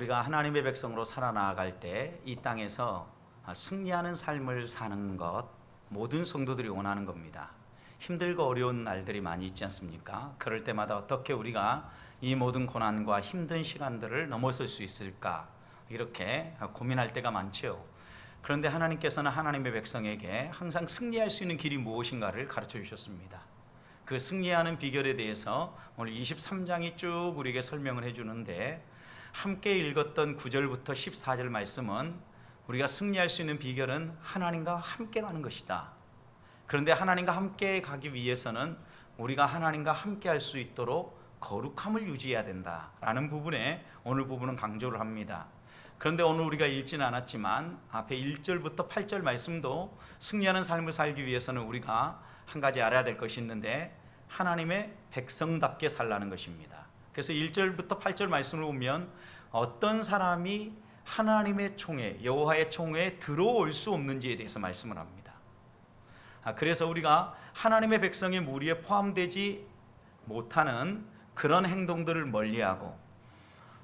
우리가 하나님의 백성으로 살아나갈 때 이 땅에서 승리하는 삶을 사는 것, 모든 성도들이 원하는 겁니다. 힘들고 어려운 날들이 많이 있지 않습니까? 그럴 때마다 어떻게 우리가 이 모든 고난과 힘든 시간들을 넘어설 수 있을까, 이렇게 고민할 때가 많죠. 그런데 하나님께서는 하나님의 백성에게 항상 승리할 수 있는 길이 무엇인가를 가르쳐 주셨습니다. 그 승리하는 비결에 대해서 오늘 23장이 쭉 우리에게 설명을 해주는데, 함께 읽었던 9절부터 14절 말씀은 우리가 승리할 수 있는 비결은 하나님과 함께 가는 것이다. 그런데 하나님과 함께 가기 위해서는 우리가 하나님과 함께 할 수 있도록 거룩함을 유지해야 된다라는 부분에 오늘 부분은 강조를 합니다. 그런데 오늘 우리가 읽지는 않았지만 앞에 1절부터 8절 말씀도 승리하는 삶을 살기 위해서는 우리가 한 가지 알아야 될 것이 있는데, 하나님의 백성답게 살라는 것입니다. 그래서 1절부터 8절 말씀을 보면 어떤 사람이 하나님의 총회, 여호와의 총회에 들어올 수 없는지에 대해서 말씀을 합니다. 그래서 우리가 하나님의 백성의 무리에 포함되지 못하는 그런 행동들을 멀리하고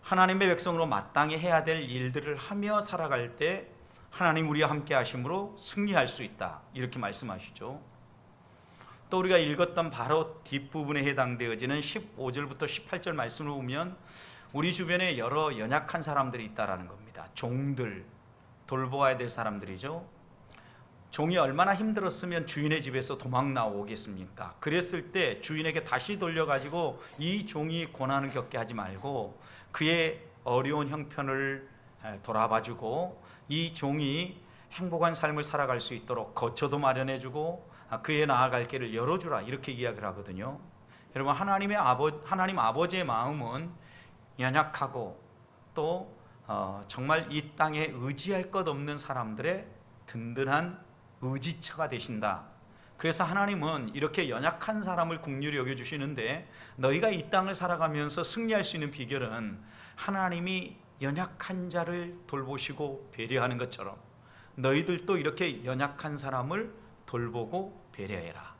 하나님의 백성으로 마땅히 해야 될 일들을 하며 살아갈 때 하나님 우리와 함께 하심으로 승리할 수 있다, 이렇게 말씀하시죠. 또 우리가 읽었던 바로 뒷부분에 해당되어지는 15절부터 18절 말씀을 보면 우리 주변에 여러 연약한 사람들이 있다라는 겁니다. 종들, 돌보아야 될 사람들이죠. 종이 얼마나 힘들었으면 주인의 집에서 도망 나오겠습니까? 그랬을 때 주인에게 다시 돌려가지고 이 종이 고난을 겪게 하지 말고 그의 어려운 형편을 돌아봐주고 이 종이 행복한 삶을 살아갈 수 있도록 거처도 마련해주고 그의 나아갈 길을 열어주라, 이렇게 이야기를 하거든요. 여러분, 하나님 아버지의 마음은 연약하고 또 정말 이 땅에 의지할 것 없는 사람들의 든든한 의지처가 되신다. 그래서 하나님은 이렇게 연약한 사람을 긍휼히 여겨주시는데, 너희가 이 땅을 살아가면서 승리할 수 있는 비결은 하나님이 연약한 자를 돌보시고 배려하는 것처럼 너희들도 이렇게 연약한 사람을 돌보고 배려해라.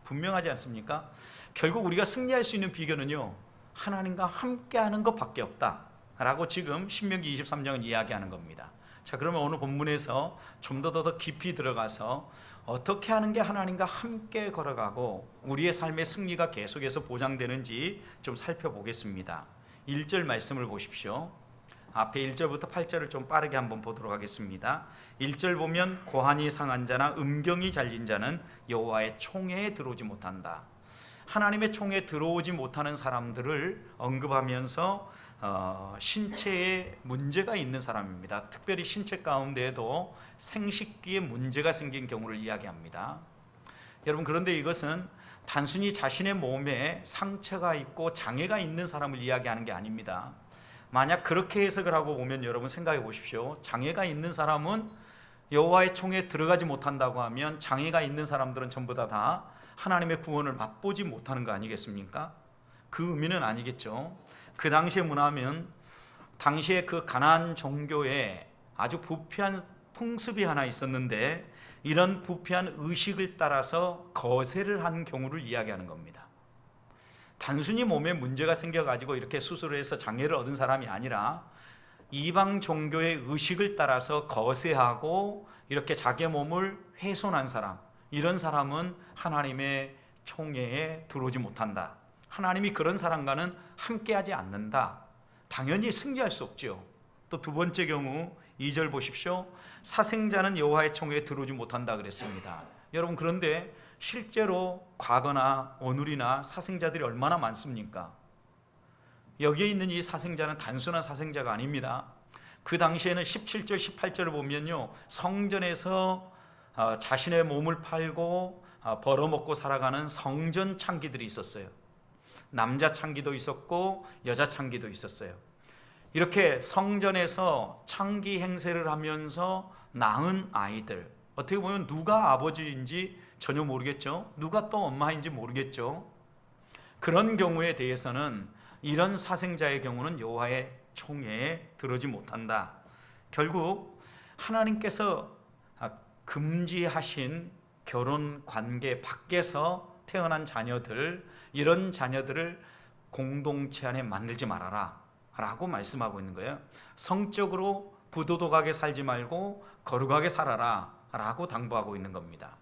분명하지 않습니까? 결국 우리가 승리할 수 있는 비결은요, 하나님과 함께하는 것밖에 없다 라고 지금 신명기 23장은 이야기하는 겁니다. 자, 그러면 오늘 본문에서 좀 더 깊이 들어가서 어떻게 하는 게 하나님과 함께 걸어가고 우리의 삶의 승리가 계속해서 보장되는지 좀 살펴보겠습니다. 1절 말씀을 보십시오. 앞에 1절부터 8절을 좀 빠르게 한번 보도록 하겠습니다. 1절 보면 고환이 상한 자나 음경이 잘린 자는 여호와의 총회에 들어오지 못한다. 하나님의 총회에 들어오지 못하는 사람들을 언급하면서 신체에 문제가 있는 사람입니다. 특별히 신체 가운데에도 생식기에 문제가 생긴 경우를 이야기합니다. 여러분, 그런데 이것은 단순히 자신의 몸에 상처가 있고 장애가 있는 사람을 이야기하는 게 아닙니다. 만약 그렇게 해석을 하고 보면 여러분 생각해 보십시오. 장애가 있는 사람은 여호와의 총회에 들어가지 못한다고 하면 장애가 있는 사람들은 전부 다 하나님의 구원을 맛보지 못하는 거 아니겠습니까? 그 의미는 아니겠죠. 그 당시의 문화면 당시에 그 가나안 종교에 아주 부패한 풍습이 하나 있었는데, 이런 부패한 의식을 따라서 거세를 한 경우를 이야기하는 겁니다. 단순히 몸에 문제가 생겨가지고 이렇게 수술을 해서 장애를 얻은 사람이 아니라 이방 종교의 의식을 따라서 거세하고 이렇게 자기 몸을 훼손한 사람, 이런 사람은 하나님의 총회에 들어오지 못한다. 하나님이 그런 사람과는 함께하지 않는다. 당연히 승리할 수 없죠. 또 두 번째 경우 2절 보십시오. 사생자는 여호와의 총회에 들어오지 못한다 그랬습니다. 여러분, 그런데 실제로 과거나 오늘이나 사생자들이 얼마나 많습니까? 여기에 있는 이 사생자는 단순한 사생자가 아닙니다. 그 당시에는 17절 18절을 보면요, 성전에서 자신의 몸을 팔고 벌어먹고 살아가는 성전 창기들이 있었어요. 남자 창기도 있었고 여자 창기도 있었어요. 이렇게 성전에서 창기 행세를 하면서 낳은 아이들, 어떻게 보면 누가 아버지인지 전혀 모르겠죠. 누가 또 엄마인지 모르겠죠. 그런 경우에 대해서는, 이런 사생자의 경우는 여호와의 총회에 들어오지 못한다. 결국 하나님께서 금지하신 결혼 관계 밖에서 태어난 자녀들, 이런 자녀들을 공동체 안에 만들지 말아라. 라고 말씀하고 있는 거예요. 성적으로 부도덕하게 살지 말고 거룩하게 살아라 라고 당부하고 있는 겁니다.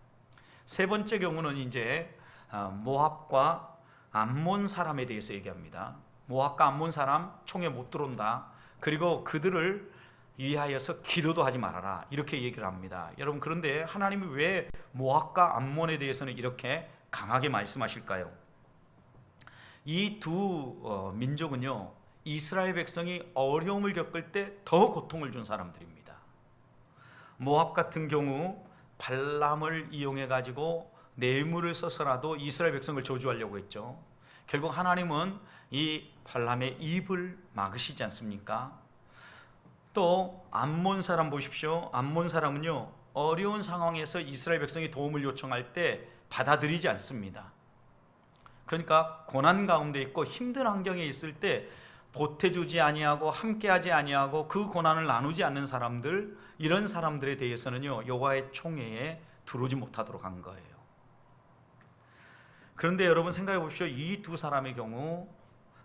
세 번째 경우는 이제 모압과 암몬 사람에 대해서 얘기합니다. 모압과 암몬 사람 총에 못 들어온다. 그리고 그들을 위하여서 기도도 하지 말아라. 이렇게 얘기를 합니다. 여러분, 그런데 하나님이 왜 모압과 암몬에 대해서는 이렇게 강하게 말씀하실까요? 이 두 민족은요, 이스라엘 백성이 어려움을 겪을 때 더 고통을 준 사람들입니다. 모압 같은 경우 발람을 이용해 가지고 뇌물을 써서라도 이스라엘 백성을 저주하려고 했죠. 결국 하나님은 이 발람의 입을 막으시지 않습니까? 또 암몬 사람 보십시오. 암몬 사람은요, 어려운 상황에서 이스라엘 백성이 도움을 요청할 때 받아들이지 않습니다. 그러니까 고난 가운데 있고 힘든 환경에 있을 때 보태주지 아니하고 함께하지 아니하고 그 고난을 나누지 않는 사람들, 이런 사람들에 대해서는요, 여호와의 총회에 들어오지 못하도록 한 거예요. 그런데 여러분 생각해 보십시오. 이 두 사람의 경우,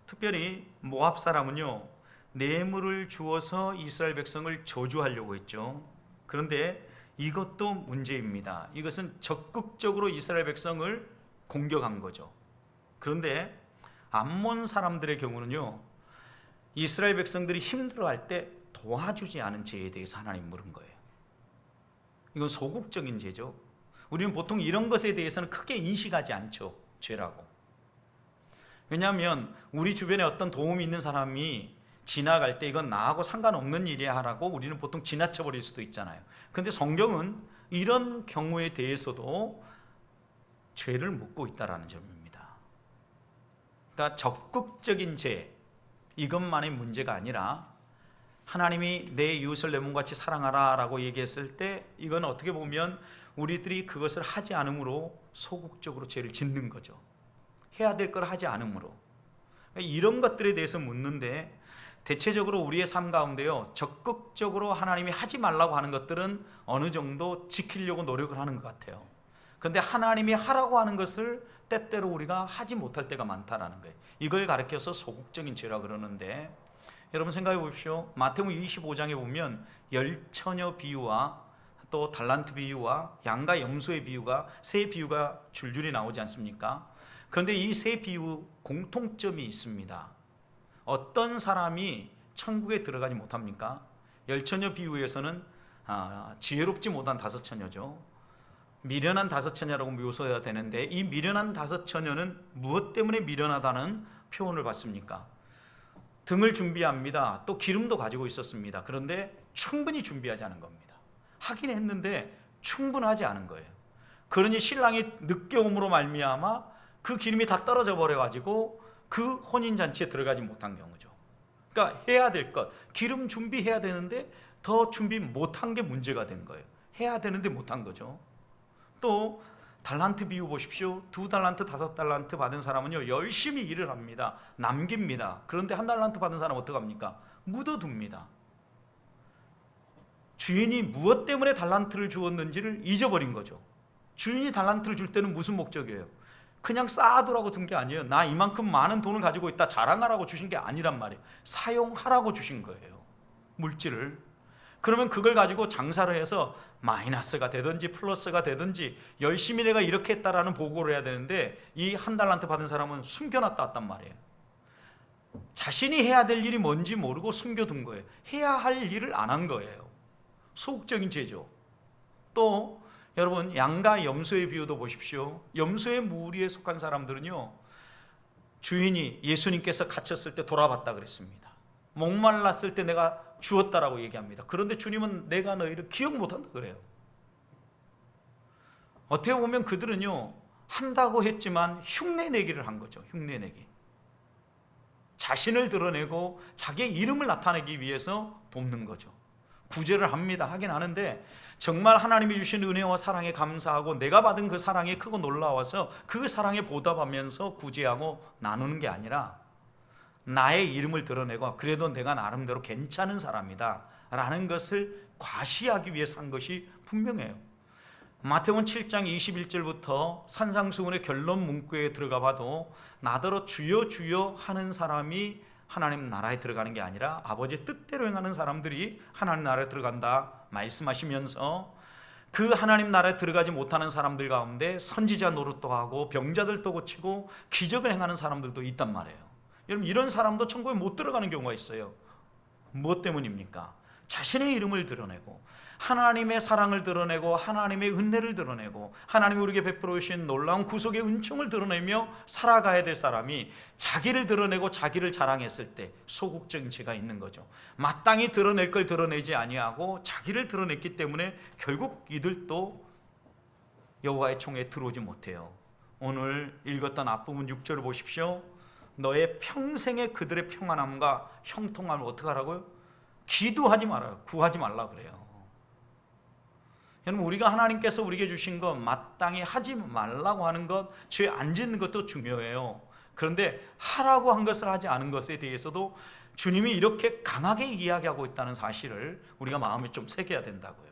특별히 모압 사람은요, 뇌물을 주어서 이스라엘 백성을 저주하려고 했죠. 그런데 이것도 문제입니다. 이것은 적극적으로 이스라엘 백성을 공격한 거죠. 그런데 암몬 사람들의 경우는요, 이스라엘 백성들이 힘들어할 때 도와주지 않은 죄에 대해서 하나님 물은 거예요. 이건 소극적인 죄죠. 우리는 보통 이런 것에 대해서는 크게 인식하지 않죠, 죄라고. 왜냐하면 우리 주변에 어떤 도움이 있는 사람이 지나갈 때 이건 나하고 상관없는 일이야 하라고 우리는 보통 지나쳐 버릴 수도 있잖아요. 그런데 성경은 이런 경우에 대해서도 죄를 묻고 있다는 점입니다. 그러니까 적극적인 죄, 이것만의 문제가 아니라 하나님이 내 이웃을 내 몸같이 사랑하라 라고 얘기했을 때 이건 어떻게 보면 우리들이 그것을 하지 않음으로 소극적으로 죄를 짓는 거죠. 해야 될 걸 하지 않음으로. 그러니까 이런 것들에 대해서 묻는데, 대체적으로 우리의 삶 가운데요, 적극적으로 하나님이 하지 말라고 하는 것들은 어느 정도 지키려고 노력을 하는 것 같아요. 그런데 하나님이 하라고 하는 것을 때때로 우리가 하지 못할 때가 많다라는 거예요. 이걸 가르쳐서 소극적인 죄라 그러는데, 여러분 생각해 보십시오. 마태복음 25장에 보면 열처녀 비유와 또 달란트 비유와 양과 염소의 비유가, 세 비유가 줄줄이 나오지 않습니까? 그런데 이 세 비유 공통점이 있습니다. 어떤 사람이 천국에 들어가지 못합니까? 열처녀 비유에서는 지혜롭지 못한 다섯 처녀죠. 미련한 다섯 처녀라고 묘사해야 되는데, 이 미련한 다섯 처녀는 무엇 때문에 미련하다는 표현을 받습니까? 등을 준비합니다. 또 기름도 가지고 있었습니다. 그런데 충분히 준비하지 않은 겁니다. 하긴 했는데 충분하지 않은 거예요. 그러니 신랑이 늦게 옴으로 말미암아 그 기름이 다 떨어져 버려가지고 그 혼인잔치에 들어가지 못한 경우죠. 그러니까 해야 될 것, 기름 준비해야 되는데 더 준비 못한 게 문제가 된 거예요. 해야 되는데 못한 거죠. 또 달란트 비유 보십시오. 2달란트, 5달란트 받은 사람은요, 열심히 일을 합니다. 남깁니다. 그런데 1달란트 받은 사람은 어떡합니까? 묻어둡니다. 주인이 무엇 때문에 달란트를 주었는지를 잊어버린 거죠. 주인이 달란트를 줄 때는 무슨 목적이에요? 그냥 쌓아두라고 둔 게 아니에요. 나 이만큼 많은 돈을 가지고 있다 자랑하라고 주신 게 아니란 말이에요. 사용하라고 주신 거예요, 물질을. 그러면 그걸 가지고 장사를 해서 마이너스가 되든지 플러스가 되든지 열심히 내가 이렇게 했다라는 보고를 해야 되는데, 이 1달란트 받은 사람은 숨겨놨다 왔단 말이에요. 자신이 해야 될 일이 뭔지 모르고 숨겨둔 거예요. 해야 할 일을 안 한 거예요. 소극적인 죄죠. 또 여러분, 양과 염소의 비유도 보십시오. 염소의 무리에 속한 사람들은요, 주인이 예수님께서 갇혔을 때 돌아봤다 그랬습니다. 목말랐을 때 내가 주었다라고 얘기합니다. 그런데 주님은 내가 너희를 기억 못한다 그래요. 어떻게 보면 그들은요, 한다고 했지만 흉내내기를 한 거죠. 흉내내기. 자신을 드러내고 자기의 이름을 나타내기 위해서 돕는 거죠. 구제를 합니다. 하긴 하는데 정말 하나님이 주신 은혜와 사랑에 감사하고 내가 받은 그 사랑에 크고 놀라워서 그 사랑에 보답하면서 구제하고 나누는 게 아니라 나의 이름을 드러내고 그래도 내가 나름대로 괜찮은 사람이다 라는 것을 과시하기 위해서 한 것이 분명해요. 마태복음 7장 21절부터 산상수훈의 결론 문구에 들어가 봐도 나더러 주여 주여 하는 사람이 하나님 나라에 들어가는 게 아니라 아버지의 뜻대로 행하는 사람들이 하나님 나라에 들어간다 말씀하시면서, 그 하나님 나라에 들어가지 못하는 사람들 가운데 선지자 노릇도 하고 병자들도 고치고 기적을 행하는 사람들도 있단 말이에요. 여러분, 이런 사람도 천국에 못 들어가는 경우가 있어요. 무엇 때문입니까? 자신의 이름을 드러내고 하나님의 사랑을 드러내고 하나님의 은혜를 드러내고 하나님이 우리에게 베풀어 주신 놀라운 구속의 은총을 드러내며 살아가야 될 사람이 자기를 드러내고 자기를 자랑했을 때 소극적인 죄가 있는 거죠. 마땅히 드러낼 걸 드러내지 아니하고 자기를 드러냈기 때문에 결국 이들도 여호와의 총에 들어오지 못해요. 오늘 읽었던 앞부분 6절을 보십시오. 너의 평생에 그들의 평안함과 형통함을 어떻게 하라고요? 기도하지 말아요. 구하지 말라 그래요. 여러분, 우리가 하나님께서 우리에게 주신 것 마땅히 하지 말라고 하는 것, 죄 안 짓는 것도 중요해요. 그런데 하라고 한 것을 하지 않은 것에 대해서도 주님이 이렇게 강하게 이야기하고 있다는 사실을 우리가 마음에 좀 새겨야 된다고요.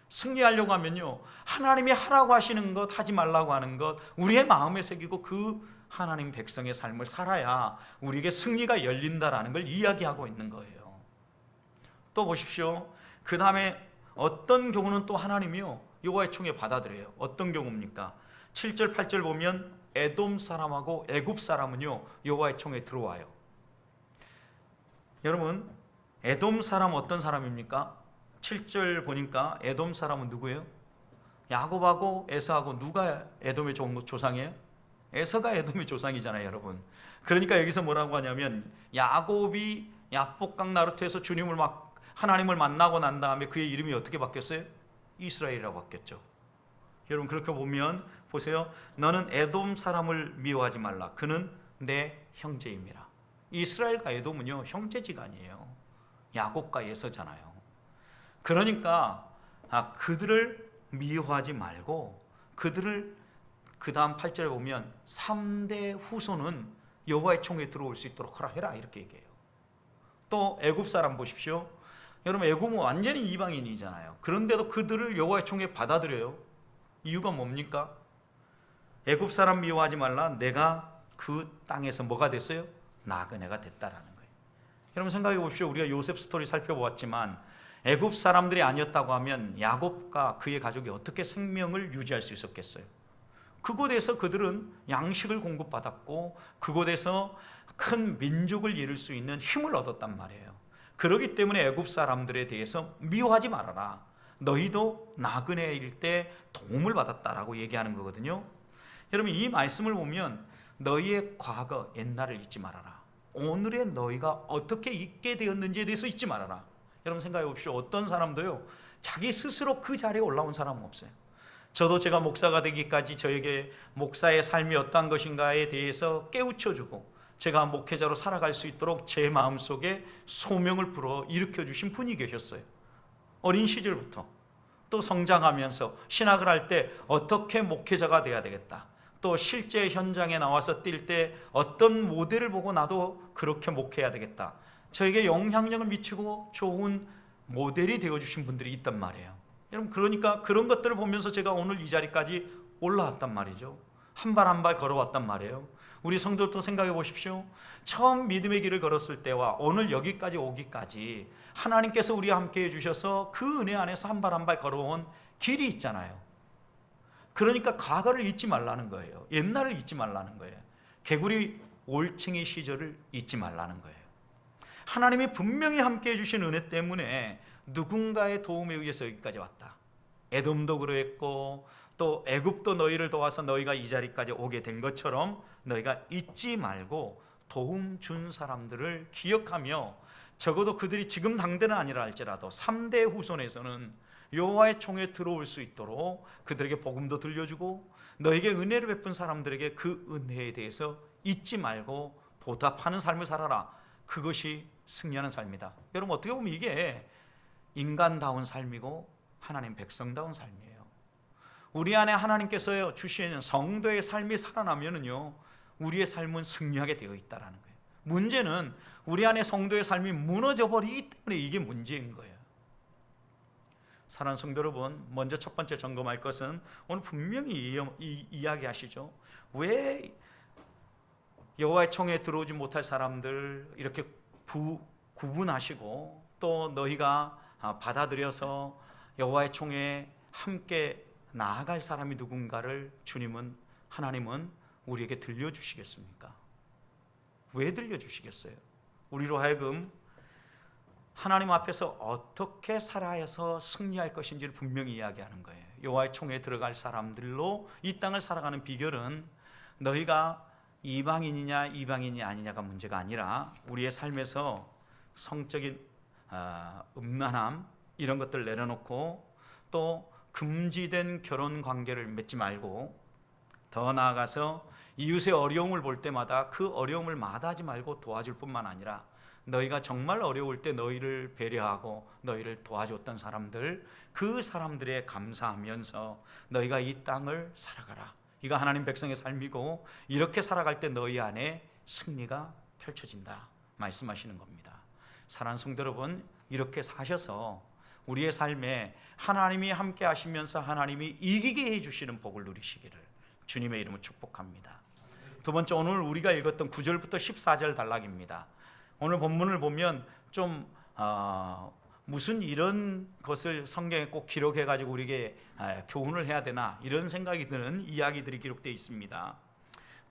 승리하려고 하면요, 하나님이 하라고 하시는 것, 하지 말라고 하는 것 우리의 마음에 새기고 그 하나님 백성의 삶을 살아야 우리에게 승리가 열린다라는 걸 이야기하고 있는 거예요. 또 보십시오. 그 다음에 어떤 경우는 또 하나님이요 여호와의 총에 받아들여요. 어떤 경우입니까? 7절 8절 보면 에돔 사람하고 애굽 사람은요 여호와의 총에 들어와요. 여러분, 에돔 사람 어떤 사람입니까? 7절 보니까 에돔 사람은 누구예요? 야곱하고 에서하고 누가 에돔의 조상이에요? 에서가 에돔의 조상이잖아요, 여러분. 그러니까 여기서 뭐라고 하냐면 야곱이 야복강 나루트에서 하나님을 만나고 난 다음에 그의 이름이 어떻게 바뀌었어요? 이스라엘이라고 바뀌었죠. 여러분, 그렇게 보면 보세요. 너는 에돔 사람을 미워하지 말라. 그는 내 형제임이라. 이스라엘과 에돔은요 형제지간이에요. 야곱과 에서잖아요. 그러니까 그들을 미워하지 말고 그들을, 그 다음 8절에 보면 3대 후손은 여호와의 총에 들어올 수 있도록 하라 해라 이렇게 얘기해요. 또 애굽 사람 보십시오. 여러분, 애굽은 완전히 이방인이잖아요. 그런데도 그들을 여호와의 총에 받아들여요. 이유가 뭡니까? 애굽 사람 미워하지 말라. 내가 그 땅에서 뭐가 됐어요? 나그네가 됐다라는 거예요. 여러분, 생각해 보십시오. 우리가 요셉 스토리 살펴보았지만 애굽 사람들이 아니었다고 하면 야곱과 그의 가족이 어떻게 생명을 유지할 수 있었겠어요? 그곳에서 그들은 양식을 공급받았고 그곳에서 큰 민족을 이룰 수 있는 힘을 얻었단 말이에요. 그렇기 때문에 애굽 사람들에 대해서 미워하지 말아라. 너희도 나그네일 때 도움을 받았다라고 얘기하는 거거든요. 여러분, 이 말씀을 보면 너희의 과거, 옛날을 잊지 말아라. 오늘의 너희가 어떻게 있게 되었는지에 대해서 잊지 말아라. 여러분, 생각해 보십시오. 어떤 사람도요 자기 스스로 그 자리에 올라온 사람은 없어요. 저도 제가 목사가 되기까지 저에게 목사의 삶이 어떠한 것인가에 대해서 깨우쳐주고 제가 목회자로 살아갈 수 있도록 제 마음속에 소명을 불어 일으켜 주신 분이 계셨어요. 어린 시절부터 또 성장하면서 신학을 할 때 어떻게 목회자가 돼야 되겠다, 또 실제 현장에 나와서 뛸 때 어떤 모델을 보고 나도 그렇게 목회해야 되겠다, 저에게 영향력을 미치고 좋은 모델이 되어주신 분들이 있단 말이에요. 여러분, 그러니까 그런 것들을 보면서 제가 오늘 이 자리까지 올라왔단 말이죠. 한 발 한 발 걸어왔단 말이에요. 우리 성도들도 생각해 보십시오. 처음 믿음의 길을 걸었을 때와 오늘 여기까지 오기까지 하나님께서 우리와 함께 해주셔서 그 은혜 안에서 한 발 한 발 걸어온 길이 있잖아요. 그러니까 과거를 잊지 말라는 거예요. 옛날을 잊지 말라는 거예요. 개구리 올챙이 시절을 잊지 말라는 거예요. 하나님이 분명히 함께 해주신 은혜 때문에 누군가의 도움에 의해서 여기까지 왔다. 에돔도 그랬고 또 애굽도 너희를 도와서 너희가 이 자리까지 오게 된 것처럼 너희가 잊지 말고 도움 준 사람들을 기억하며 적어도 그들이 지금 당대는 아니라 할지라도 3대 후손에서는 여호와의 총에 들어올 수 있도록 그들에게 복음도 들려주고 너에게 은혜를 베푼 사람들에게 그 은혜에 대해서 잊지 말고 보답하는 삶을 살아라. 그것이 승리하는 삶이다. 여러분, 어떻게 보면 이게 인간다운 삶이고 하나님 백성다운 삶이에요. 우리 안에 하나님께서 주시는 성도의 삶이 살아나면은요 우리의 삶은 승리하게 되어 있다라는 거예요. 문제는 우리 안에 성도의 삶이 무너져 버리기 때문에 이게 문제인 거예요. 사랑하는 성도 여러분, 먼저 첫 번째 점검할 것은 오늘 분명히 이야기하시죠. 왜 여호와의 총회에 들어오지 못할 사람들 이렇게 구분하시고 또 너희가 받아들여서 여호와의 총회에 함께 나아갈 사람이 누군가를 하나님은 우리에게 들려주시겠습니까? 왜 들려주시겠어요? 우리로 하여금 하나님 앞에서 어떻게 살아서 승리할 것인지를 분명히 이야기하는 거예요. 여호와의 총회에 들어갈 사람들로 이 땅을 살아가는 비결은 너희가 이방인이냐 이방인이 아니냐가 문제가 아니라 우리의 삶에서 성적인 음란함 이런 것들 내려놓고 또 금지된 결혼 관계를 맺지 말고 더 나아가서 이웃의 어려움을 볼 때마다 그 어려움을 마다하지 말고 도와줄 뿐만 아니라 너희가 정말 어려울 때 너희를 배려하고 너희를 도와줬던 사람들, 그 사람들에 감사하면서 너희가 이 땅을 살아가라. 이거 하나님 백성의 삶이고 이렇게 살아갈 때 너희 안에 승리가 펼쳐진다 말씀하시는 겁니다. 사랑하는 성도 여러분, 이렇게 사셔서 우리의 삶에 하나님이 함께 하시면서 하나님이 이기게 해주시는 복을 누리시기를 주님의 이름으로 축복합니다. 두 번째, 오늘 우리가 읽었던 9절부터 14절 단락입니다. 오늘 본문을 보면 좀 무슨 이런 것을 성경에 꼭 기록해가지고 우리에게 교훈을 해야 되나 이런 생각이 드는 이야기들이 기록되어 있습니다.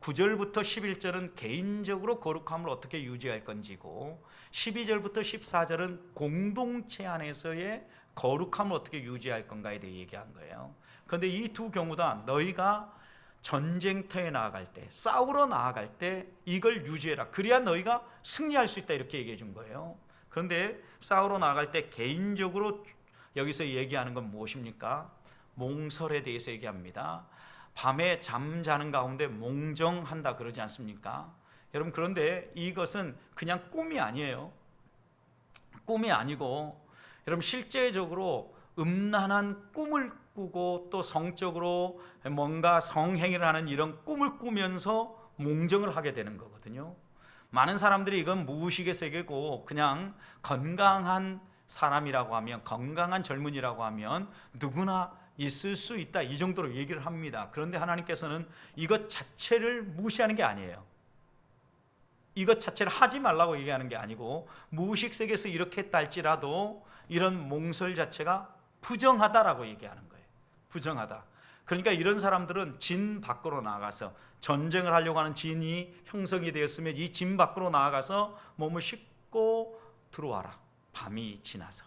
9절부터 11절은 개인적으로 거룩함을 어떻게 유지할 건지고 12절부터 14절은 공동체 안에서의 거룩함을 어떻게 유지할 건가에 대해 얘기한 거예요. 그런데 이 두 경우 다 너희가 전쟁터에 나아갈 때, 싸우러 나아갈 때 이걸 유지해라. 그래야 너희가 승리할 수 있다 이렇게 얘기해 준 거예요. 그런데 싸우러 나아갈 때 개인적으로 여기서 얘기하는 건 무엇입니까? 몽설에 대해서 얘기합니다. 밤에 잠자는 가운데 몽정한다 그러지 않습니까? 여러분, 그런데 이것은 그냥 꿈이 아니에요. 꿈이 아니고 여러분 실제적으로 음란한 꿈을 꾸고 또 성적으로 뭔가 성행위를 하는 이런 꿈을 꾸면서 몽정을 하게 되는 거거든요. 많은 사람들이 이건 무의식의 세계고 그냥 건강한 사람이라고 하면, 건강한 젊은이라고 하면 누구나 있을 수 있다 이 정도로 얘기를 합니다. 그런데 하나님께서는 이것 자체를 무시하는 게 아니에요. 이것 자체를 하지 말라고 얘기하는 게 아니고 무의식 세계에서 이렇게 했다 할지라도 이런 몽설 자체가 부정하다라고 얘기하는 거예요. 부정하다. 그러니까 이런 사람들은 진 밖으로 나가서 전쟁을 하려고 하는 진이 형성이 되었으면 이 진 밖으로 나가서 몸을 씻고 들어와라. 밤이 지나서.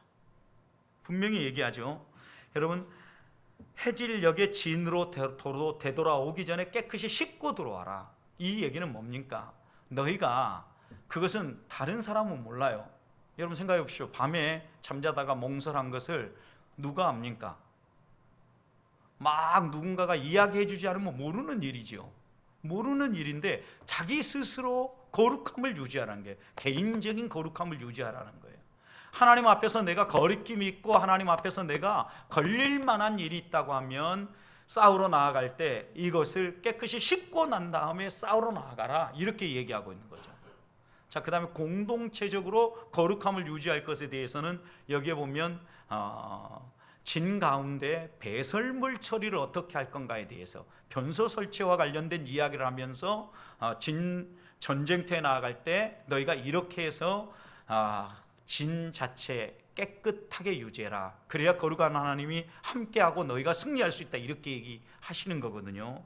분명히 얘기하죠. 여러분, 해질녘에 진으로 되돌아오기 전에 깨끗이 씻고 들어와라. 이 얘기는 뭡니까? 너희가, 그것은 다른 사람은 몰라요. 여러분 생각해 보십시오. 밤에 잠자다가 몽설한 것을 누가 압니까? 막 누군가가 이야기해 주지 않으면 모르는 일이죠. 모르는 일인데 자기 스스로 거룩함을 유지하라는 게, 개인적인 거룩함을 유지하라는 거예요. 하나님 앞에서 내가 거리낌이 있고 하나님 앞에서 내가 걸릴 만한 일이 있다고 하면 싸우러 나아갈 때 이것을 깨끗이 씻고 난 다음에 싸우러 나아가라, 이렇게 얘기하고 있는 거죠. 자, 그 다음에 공동체적으로 거룩함을 유지할 것에 대해서는 여기에 보면 진 가운데 배설물 처리를 어떻게 할 건가에 대해서 변소 설치와 관련된 이야기를 하면서 전쟁터에 나아갈 때 너희가 이렇게 해서 진 자체 깨끗하게 유지해라. 그래야 거룩한 하나님이 함께하고 너희가 승리할 수 있다, 이렇게 얘기하시는 거거든요.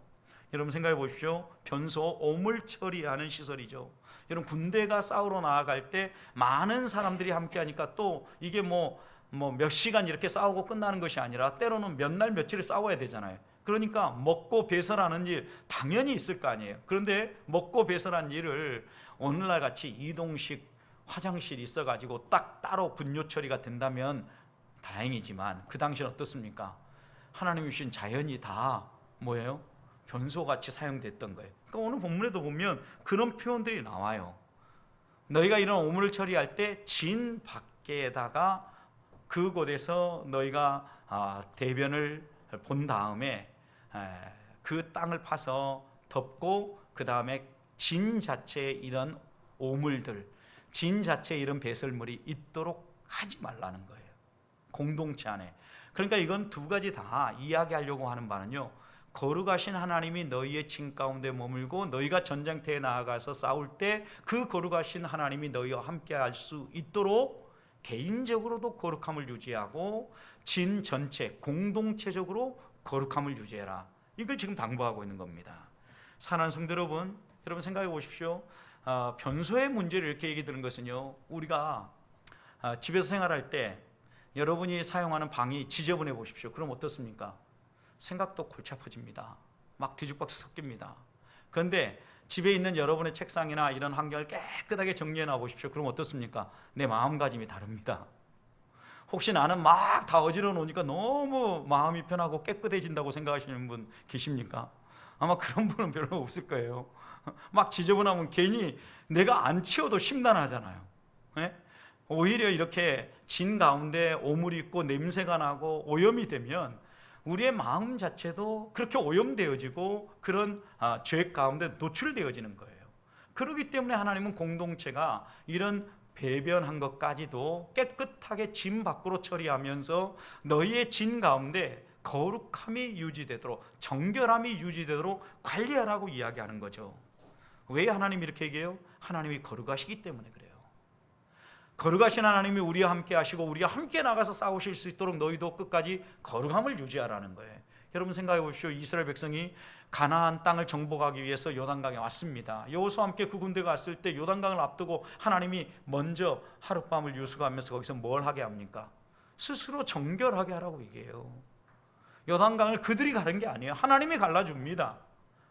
여러분 생각해 보십시오. 변소, 오물 처리하는 시설이죠. 여러분, 군대가 싸우러 나아갈 때 많은 사람들이 함께하니까 또 이게 뭐 몇 시간 이렇게 싸우고 끝나는 것이 아니라 때로는 몇 날 며칠을 싸워야 되잖아요. 그러니까 먹고 배설하는 일 당연히 있을 거 아니에요. 그런데 먹고 배설한 일을 오늘날 같이 이동식 화장실이 있어가지고 딱 따로 분뇨 처리가 된다면 다행이지만 그 당시는 어떻습니까? 하나님이 주신 자연이 다 뭐예요? 변소같이 사용됐던 거예요. 그러니까 오늘 본문에도 보면 그런 표현들이 나와요. 너희가 이런 오물을 처리할 때 진 밖에다가 그곳에서 너희가 대변을 본 다음에 그 땅을 파서 덮고 그 다음에 진 자체에 이런 오물들, 진 자체에 이런 배설물이 있도록 하지 말라는 거예요. 공동체 안에. 그러니까 이건 두 가지 다 이야기하려고 하는 바는요, 거룩하신 하나님이 너희의 진 가운데 머물고 너희가 전쟁터에 나아가서 싸울 때 그 거룩하신 하나님이 너희와 함께 할 수 있도록 개인적으로도 거룩함을 유지하고 진 전체 공동체적으로 거룩함을 유지해라. 이걸 지금 당부하고 있는 겁니다. 사랑하는 성도 여러분, 생각해 보십시오. 변소의 문제를 이렇게 얘기 드는 것은요, 우리가 집에서 생활할 때 여러분이 사용하는 방이 지저분해 보십시오. 그럼 어떻습니까? 생각도 골치 아파집니다. 막 뒤죽박죽 섞입니다. 그런데 집에 있는 여러분의 책상이나 이런 환경을 깨끗하게 정리해 놔 보십시오. 그럼 어떻습니까? 내 마음가짐이 다릅니다. 혹시 나는 막 다 어지러워 놓으니까 너무 마음이 편하고 깨끗해진다고 생각하시는 분 계십니까? 아마 그런 분은 별로 없을 거예요. 막 지저분하면 괜히 내가 안 치워도 심란하잖아요. 네? 오히려 이렇게 진 가운데 오물이 있고 냄새가 나고 오염이 되면 우리의 마음 자체도 그렇게 오염되어지고 그런 죄 가운데 노출되어지는 거예요. 그렇기 때문에 하나님은 공동체가 이런 배변한 것까지도 깨끗하게 진 밖으로 처리하면서 너희의 진 가운데 거룩함이 유지되도록, 정결함이 유지되도록 관리하라고 이야기하는 거죠. 왜 하나님이 이렇게 얘기해요? 하나님이 거룩하시기 때문에 그래요. 거룩하신 하나님이 우리와 함께 하시고 우리가 함께 나가서 싸우실 수 있도록 너희도 끝까지 거룩함을 유지하라는 거예요. 여러분 생각해 보십시오. 이스라엘 백성이 가나안 땅을 정복하기 위해서 요단강에 왔습니다. 여호수아와 함께 그 군대가 왔을 때 요단강을 앞두고 하나님이 먼저 하룻밤을 유숙하면서 거기서 뭘 하게 합니까? 스스로 정결하게 하라고 얘기해요. 요단강을 그들이 가른 게 아니에요. 하나님이 갈라줍니다.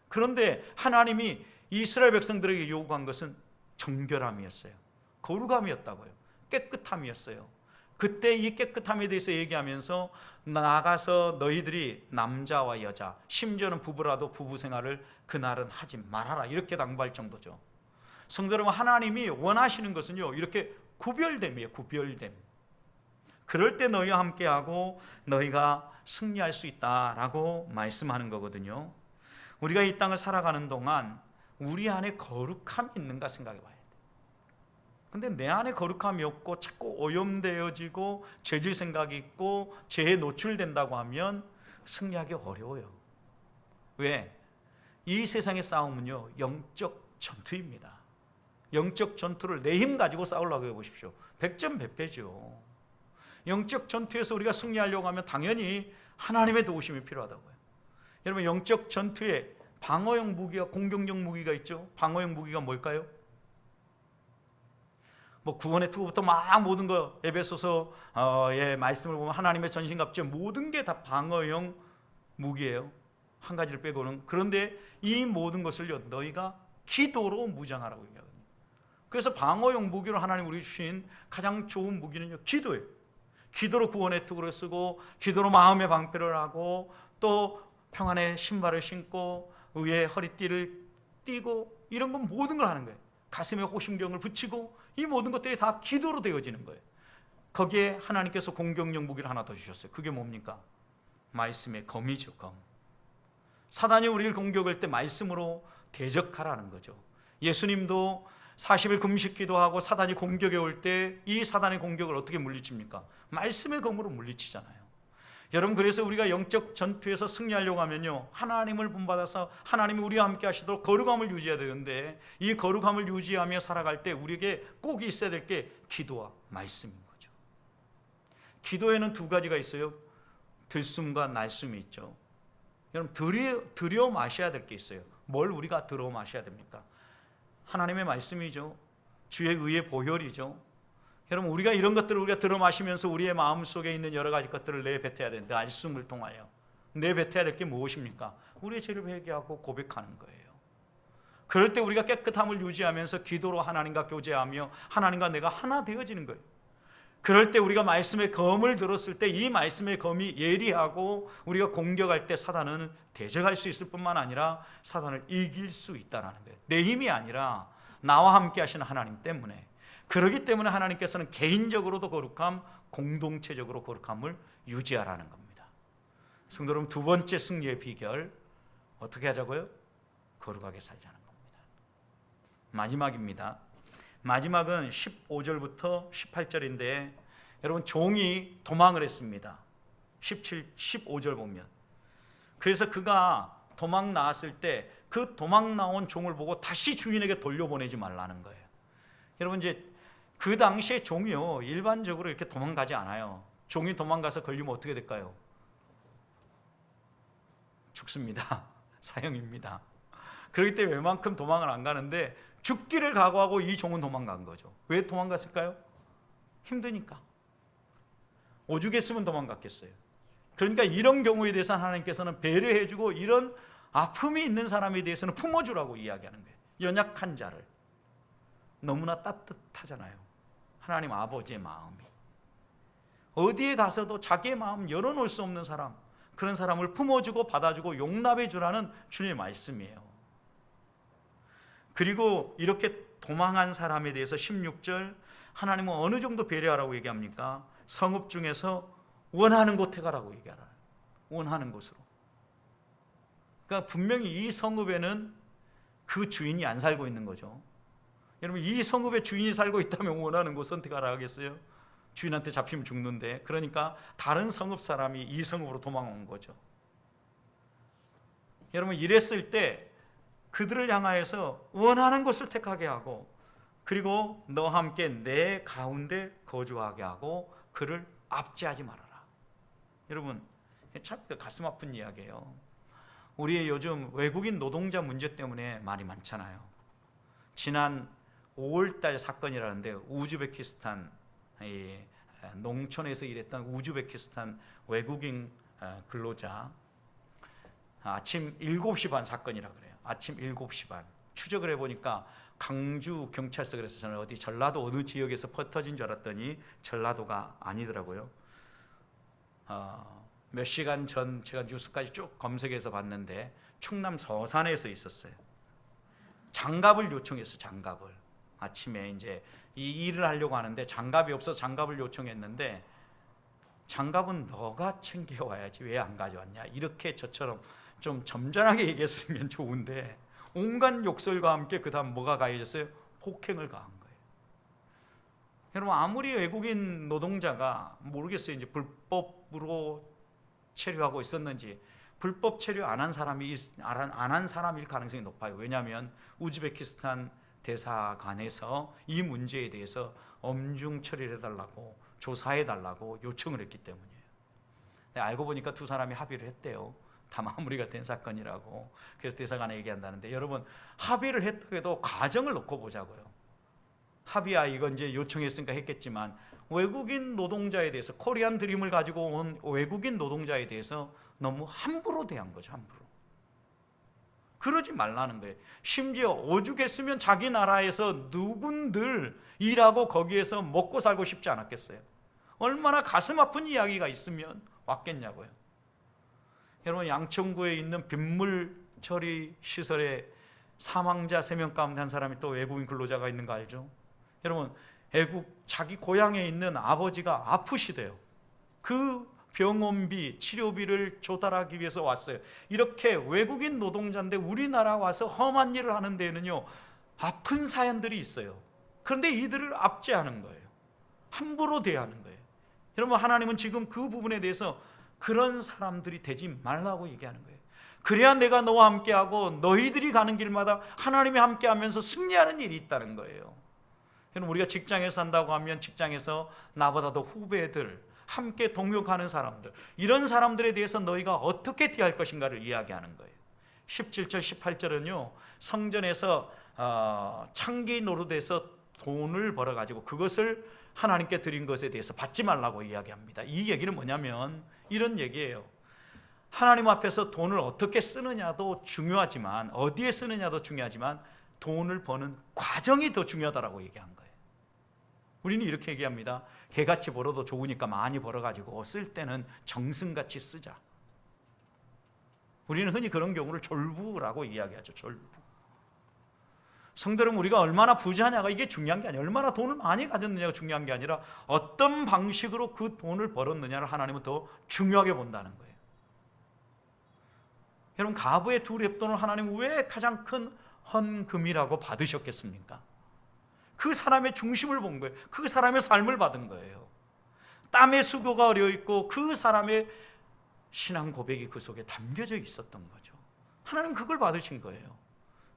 그런데 하나님이 이스라엘 백성들에게 요구한 것은 정결함이었어요. 거룩함이었다고요. 깨끗함이었어요. 그때 이 깨끗함에 대해서 얘기하면서 나가서 너희들이 남자와 여자, 심지어는 부부라도 부부 생활을 그날은 하지 말아라, 이렇게 당부할 정도죠. 성도 여러분, 하나님이 원하시는 것은요, 이렇게 구별됨이에요. 구별됨. 그럴 때 너희와 함께하고 너희가 승리할 수 있다라고 말씀하는 거거든요. 우리가 이 땅을 살아가는 동안 우리 안에 거룩함이 있는가 생각해 봐요. 근데 내 안에 거룩함이 없고 자꾸 오염되어지고 죄질 생각이 있고 죄에 노출된다고 하면 승리하기 어려워요. 왜? 이 세상의 싸움은요, 영적 전투입니다. 영적 전투를 내 힘 가지고 싸우려고 해보십시오. 100점 100패죠. 영적 전투에서 우리가 승리하려고 하면 당연히 하나님의 도우심이 필요하다고요. 여러분, 영적 전투에 방어용 무기와 공격용 무기가 있죠. 방어용 무기가 뭘까요? 구원의 투구부터 막 모든 거, 에베소서의 말씀을 보면 하나님의 전신갑주 모든 게 다 방어용 무기예요. 한 가지를 빼고는. 그런데 이 모든 것을요, 너희가 기도로 무장하라고 얘기하거든요. 그래서 방어용 무기로 하나님 우리 주신 가장 좋은 무기는요, 기도예요. 기도로 구원의 투구를 쓰고, 기도로 마음의 방패를 하고, 또 평안의 신발을 신고, 의의 허리띠를 띠고, 이런 건 모든 걸 하는 거예요. 가슴에 호심경을 붙이고, 이 모든 것들이 다 기도로 되어지는 거예요. 거기에 하나님께서 공격용 무기를 하나 더 주셨어요. 그게 뭡니까? 말씀의 검이죠. 검. 사단이 우리를 공격할 때 말씀으로 대적하라는 거죠. 예수님도 40일 금식 기도하고 사단이 공격해 올 때 이 사단의 공격을 어떻게 물리칩니까? 말씀의 검으로 물리치잖아요. 여러분, 그래서 우리가 영적 전투에서 승리하려고 하면요, 하나님을 본받아서 하나님이 우리와 함께 하시도록 거룩함을 유지해야 되는데, 이 거룩함을 유지하며 살아갈 때 우리에게 꼭 있어야 될 게 기도와 말씀인 거죠. 기도에는 두 가지가 있어요. 들숨과 날숨이 있죠. 여러분, 들여 마셔야 될 게 있어요. 뭘 우리가 들어 마셔야 됩니까? 하나님의 말씀이죠. 주의 의의 보혈이죠. 여러분, 우리가 이런 것들을 우리가 들어 마시면서 우리의 마음속에 있는 여러 가지 것들을 내뱉어야 되는데, 말씀을 통하여 내뱉어야 될 게 무엇입니까? 우리의 죄를 회개하고 고백하는 거예요. 그럴 때 우리가 깨끗함을 유지하면서 기도로 하나님과 교제하며 하나님과 내가 하나 되어지는 거예요. 그럴 때 우리가 말씀의 검을 들었을 때 이 말씀의 검이 예리하고 우리가 공격할 때 사단은 대적할 수 있을 뿐만 아니라 사단을 이길 수 있다는 거예요. 내 힘이 아니라 나와 함께 하시는 하나님 때문에. 그렇기 때문에 하나님께서는 개인적으로도 거룩함, 공동체적으로 거룩함을 유지하라는 겁니다. 성도 여러분, 두 번째 승리의 비결, 어떻게 하자고요? 거룩하게 살자는 겁니다. 마지막입니다. 마지막은 15절부터 18절인데, 여러분, 종이 도망을 했습니다. 15절 보면 그래서 그가 도망 나왔을 때 그 도망 나온 종을 보고 다시 주인에게 돌려보내지 말라는 거예요. 여러분, 이제 그 당시에 종이요, 일반적으로 이렇게 도망가지 않아요. 종이 도망가서 걸리면 어떻게 될까요? 죽습니다. 사형입니다. 그렇기 때문에 웬만큼 도망을 안 가는데 죽기를 각오하고 이 종은 도망간 거죠. 왜 도망갔을까요? 힘드니까. 오죽했으면 도망갔겠어요. 그러니까 이런 경우에 대해서 하나님께서는 배려해주고 이런 아픔이 있는 사람에 대해서는 품어주라고 이야기하는 거예요. 연약한 자를. 너무나 따뜻하잖아요. 하나님 아버지의 마음이. 어디에 가서도 자기의 마음 열어놓을 수 없는 사람, 그런 사람을 품어주고 받아주고 용납해 주라는 주님의 말씀이에요. 그리고 이렇게 도망한 사람에 대해서 16절, 하나님은 어느 정도 배려하라고 얘기합니까? 성읍 중에서 원하는 곳에 가라고 얘기하라. 원하는 곳으로. 그러니까 분명히 이 성읍에는 그 주인이 안 살고 있는 거죠. 여러분, 이 성읍에 주인이 살고 있다면 원하는 곳 선택하라 하겠어요? 주인한테 잡히면 죽는데. 그러니까 다른 성읍 사람이 이 성읍으로 도망온 거죠. 여러분, 이랬을 때 그들을 향하여서 원하는 곳을 택하게 하고, 그리고 너와 함께 내 가운데 거주하게 하고 그를 압제하지 말아라. 여러분, 참 가슴 아픈 이야기예요. 우리의 요즘 외국인 노동자 문제 때문에 말이 많잖아요. 지난 5월달 사건이라는데, 우즈베키스탄 농촌에서 일했던 우즈베키스탄 외국인 근로자, 아침 7시 반 사건이라고 그래요. 아침 7시 반 추적을 해보니까 강주 경찰서, 그래서 저는 어디 전라도 어느 지역에서 퍼터진 줄 알았더니 전라도가 아니더라고요. 몇 시간 전 제가 뉴스까지 쭉 검색해서 봤는데 충남 서산에서 있었어요. 장갑을 요청했어요. 장갑을. 아침에 이제 이 일을 하려고 하는데 장갑이 없어서 장갑을 요청했는데, 장갑은 너가 챙겨와야지 왜 안 가져왔냐, 이렇게 저처럼 좀 점잖하게 얘기했으면 좋은데 온갖 욕설과 함께 그 다음 뭐가 가해졌어요? 폭행을 가한 거예요. 여러분, 아무리 외국인 노동자가 모르겠어요, 이제 불법으로 체류하고 있었는지, 불법 체류 안 한 사람일 가능성이 높아요. 왜냐하면 우즈베키스탄 대사관에서 이 문제에 대해서 엄중 처리를 해달라고, 조사해달라고 요청을 했기 때문이에요. 알고 보니까 두 사람이 합의를 했대요. 다 마무리가 된 사건이라고. 그래서 대사관에 얘기한다는데, 여러분, 합의를 했다고 해도 과정을 놓고 보자고요. 합의야 이건 이제 요청했으니까 했겠지만, 외국인 노동자에 대해서, 코리안 드림을 가지고 온 외국인 노동자에 대해서 너무 함부로 대한 거죠. 함부로. 그러지 말라는 거예요. 심지어 오죽했으면 자기 나라에서 누군들 일하고 거기에서 먹고 살고 싶지 않았겠어요? 얼마나 가슴 아픈 이야기가 있으면 왔겠냐고요. 여러분, 양천구에 있는 빗물 처리 시설에 사망자 3명 가운데 한 사람이 또 외국인 근로자가 있는 거 알죠? 여러분, 자기 고향에 있는 아버지가 아프시대요. 그 병원비, 치료비를 조달하기 위해서 왔어요. 이렇게 외국인 노동자인데 우리나라 와서 험한 일을 하는 데에는요, 아픈 사연들이 있어요. 그런데 이들을 압제하는 거예요. 함부로 대하는 거예요. 여러분, 하나님은 지금 그 부분에 대해서 그런 사람들이 되지 말라고 얘기하는 거예요. 그래야 내가 너와 함께하고 너희들이 가는 길마다 하나님이 함께하면서 승리하는 일이 있다는 거예요. 여러분, 우리가 직장에서 산다고 하면 직장에서 나보다도 후배들, 함께 동역하는 사람들, 이런 사람들에 대해서 너희가 어떻게 대할 것인가를 이야기하는 거예요. 17절 18절은요 성전에서 창기 노릇에서 돈을 벌어가지고 그것을 하나님께 드린 것에 대해서 받지 말라고 이야기합니다. 이 얘기는 뭐냐면 이런 얘기예요. 하나님 앞에서 돈을 어떻게 쓰느냐도 중요하지만, 어디에 쓰느냐도 중요하지만, 돈을 버는 과정이 더 중요하다고 얘기한 거예요. 우리는 이렇게 얘기합니다. 개같이 벌어도 좋으니까 많이 벌어가지고 쓸 때는 정승같이 쓰자. 우리는 흔히 그런 경우를 졸부라고 이야기하죠. 졸부. 성도 여러분, 우리가 얼마나 부자냐가 이게 중요한 게 아니에요. 얼마나 돈을 많이 가졌느냐가 중요한 게 아니라 어떤 방식으로 그 돈을 벌었느냐를 하나님은 더 중요하게 본다는 거예요. 여러분, 가부의 두 렙돈을 하나님은 왜 가장 큰 헌금이라고 받으셨겠습니까? 그 사람의 중심을 본 거예요. 그 사람의 삶을 받은 거예요. 땀의 수고가 어려있고 그 사람의 신앙 고백이 그 속에 담겨져 있었던 거죠. 하나님 그걸 받으신 거예요.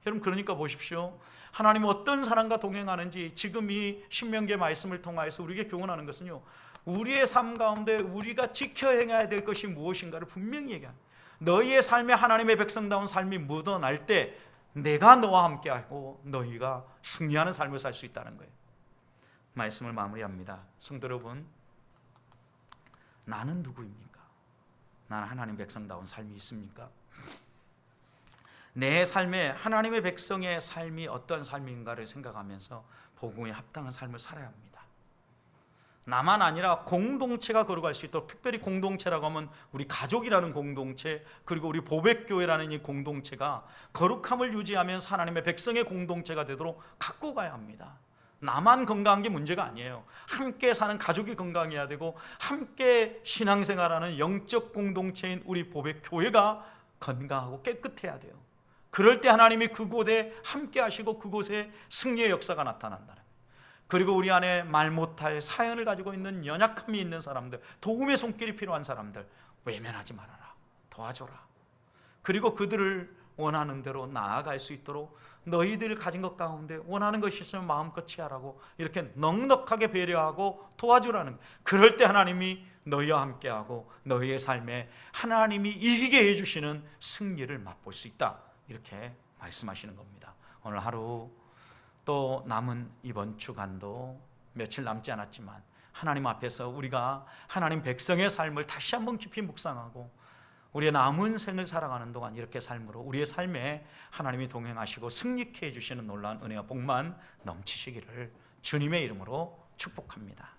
여러분, 그러니까 보십시오. 하나님이 어떤 사람과 동행하는지 지금 이 신명기의 말씀을 통하여서 우리에게 교훈하는 것은요, 우리의 삶 가운데 우리가 지켜 행해야 될 것이 무엇인가를 분명히 얘기합니다. 너희의 삶에 하나님의 백성다운 삶이 묻어날 때 내가 너와 함께하고 너희가 승리하는 삶을 살 수 있다는 거예요. 말씀을 마무리합니다. 성도 여러분, 나는 누구입니까? 나는 하나님 백성다운 삶이 있습니까? 내 삶에 하나님의 백성의 삶이 어떤 삶인가를 생각하면서 복음에 합당한 삶을 살아야 합니다. 나만 아니라 공동체가 걸어갈 수 있도록, 특별히 공동체라고 하면 우리 가족이라는 공동체, 그리고 우리 보백교회라는 이 공동체가 거룩함을 유지하면서 하나님의 백성의 공동체가 되도록 갖고 가야 합니다. 나만 건강한 게 문제가 아니에요. 함께 사는 가족이 건강해야 되고, 함께 신앙생활하는 영적 공동체인 우리 보백교회가 건강하고 깨끗해야 돼요. 그럴 때 하나님이 그곳에 함께 하시고 그곳에 승리의 역사가 나타난다는 거예요. 그리고 우리 안에 말 못할 사연을 가지고 있는 연약함이 있는 사람들, 도움의 손길이 필요한 사람들, 외면하지 말아라, 도와줘라. 그리고 그들을 원하는 대로 나아갈 수 있도록 너희들 가진 것 가운데 원하는 것이 있으면 마음껏 취하라고 이렇게 넉넉하게 배려하고 도와주라는 거예요. 그럴 때 하나님이 너희와 함께하고 너희의 삶에 하나님이 이기게 해주시는 승리를 맛볼 수 있다, 이렇게 말씀하시는 겁니다. 오늘 하루 또 남은 이번 주간도 며칠 남지 않았지만 하나님 앞에서 우리가 하나님 백성의 삶을 다시 한번 깊이 묵상하고 우리의 남은 생을 살아가는 동안 이렇게 삶으로 우리의 삶에 하나님이 동행하시고 승리케 해주시는 놀라운 은혜와 복만 넘치시기를 주님의 이름으로 축복합니다.